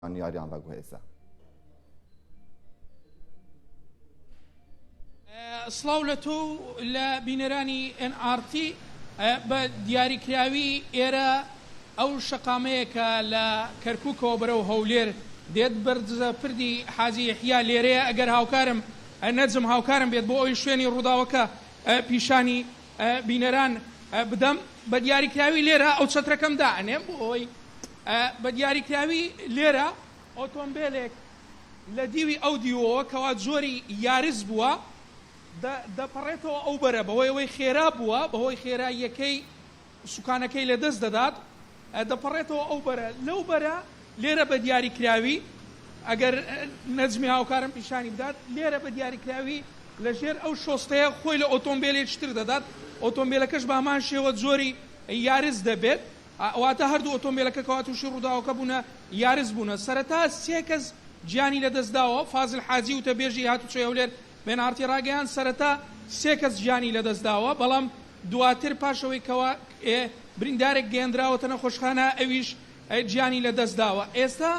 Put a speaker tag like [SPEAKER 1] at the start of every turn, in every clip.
[SPEAKER 1] یاریان بە گوێزە.
[SPEAKER 2] سڵاو لە تۆ لە بینەرانی NRT بە دیاریکراوی ئێرە ئەو شەقامەیەکە لە کەرکووکەوە بەرەو هەولێر دێت بەرزە پردی حاجی یحیا لێرەیە ئەگەر هاوکارم نەجم هاوکارم بێت بۆ ئەوی شوێنی ڕووداوەکە پیشانی بینەران بدەم بە دیاریکراوی لێرە ئەو چەترەکەم دائنێم بۆ ئەوەی بە دیاریکراوی لێرە ئۆتۆمبیلێک لە دیوی ئەو دیوەوە کەوا جۆری یارز بووە دەپەڕێتەوە ئەو بەرە بەهۆی ئەوەی خێرا بووە بەهۆی خێراییەکەی سوکانەکەی لە دەست دەدات دەپەڕێتەوە ئەو بەرە لەو بەرە لێرە بە دیاریکراوی ئەگەر نەجمی هاوکارم پیشانی بدات لێرە بە دیاریکراوی لەژێر ئەو شۆستەیە خۆی لە ئۆتۆمبیلێکتر دەدات ئۆتۆمبیلەکەش بە هەمان شێوە جۆری یارز دەبێت ئەواتە هەردوو ئۆتۆمبیلەکە کەوا تووشی ڕووداوەکە بوونە یارز بوونە سەرەتا سێ کەس گیانی لەدەستداوە فازل حاجی و تەبێژی هاتوچۆی هەولێر بێنارتی ڕاگەیان سەرەتا سێ کەس گیانی لەدەستداوە بەڵام دواتر پاشەوەی کەوا بریندارێک گەیەندراوەتە نەخۆشخانە ئەویش گیانی لەدەستداوە ئێستا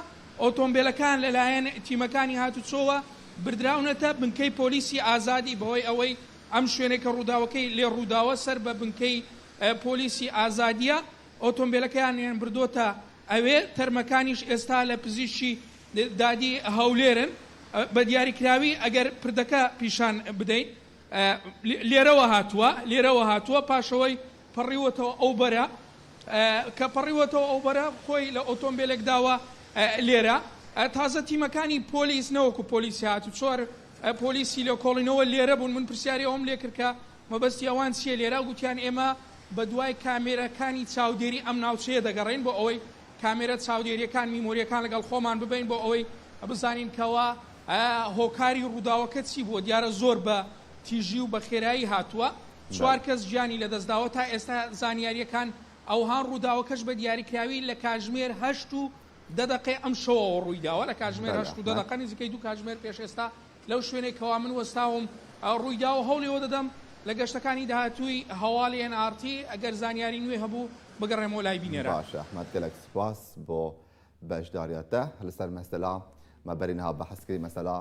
[SPEAKER 2] ئۆتۆمبیلەکان لەلایەن تیمەکانی هاتوچۆوە بردراونەتە بنکەی پۆلیسی ئازادی بەهۆی ئەوەی ئەم شوێنێکە ڕووداوەکەی لێ ڕووداوە سەر بە بنکەی پۆلیسی ئازادیە ئۆتۆمبیلەکانیان بردۆتە ئەوێ تەرمەکانیش ئێستا لە پزیشکی دادی هەولێرن بە دیاریکراوی ئەگەر پردەکە پیشان بدەین لێرەوە هاتووە پاشەوەی پەڕیوەتەوە ئەو بەرە کە پەڕیوەتەوە ئەو بەرە خۆی لە ئۆتۆمبیلێک داوە لێرە تازە تیمەکانی پۆلیس نەوەکو پۆلیسی هاتو چۆر پۆلیسی لە کۆڵینەوە لێرە بوون من پرسیاری ئەوم لێ کرد کە مەبەستی ئەوان چیە لێرە گوتیان ئێمە بە دوای کامێرەکانی چاودێری ئەم ناوچەیە دەگەڕین بۆ ئەوەی کامێرە چاودێریەکان میمۆریەکان لەگەڵ خۆمان ببین بۆ ئەوەی بزانین کەوا هۆکاری ڕووداوەکە چی بووە دیارە زۆر بە تیژی و بە خێرایی هاتووە چوار کەس گیانی لەدەستداوە تا ئێستا زانیاریەکان ئەوهان ڕووداوەکەش بە دیاریکراوی لە کاتژمێر 8:10 ئەم شەوەوە ڕوویداوە لە کاتژمێر 8:10 نزیکەی 2 کاتژمێر پێش ئێستا لەو شوێنێکەوە من وەستاوم ڕوویداوە هەوڵێوە دەدەم لە گەشتەکانی داهاتووی هەواڵی NRT ئەگەر زانیاری نوێ هەبوو بگەڕێمەوە لای بینێرە.
[SPEAKER 1] باشە ئەحمەد گەلێک سوپاس بۆ بەشداریەتە لەسەر مەسەلا مەبەرینها بەحەسکەی مەسەلا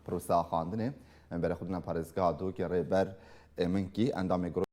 [SPEAKER 1] پرۆسا خواندنێ ئەم بەرە خودنا پارێزگا دوو کە ڕێبەر منکی ئەندامی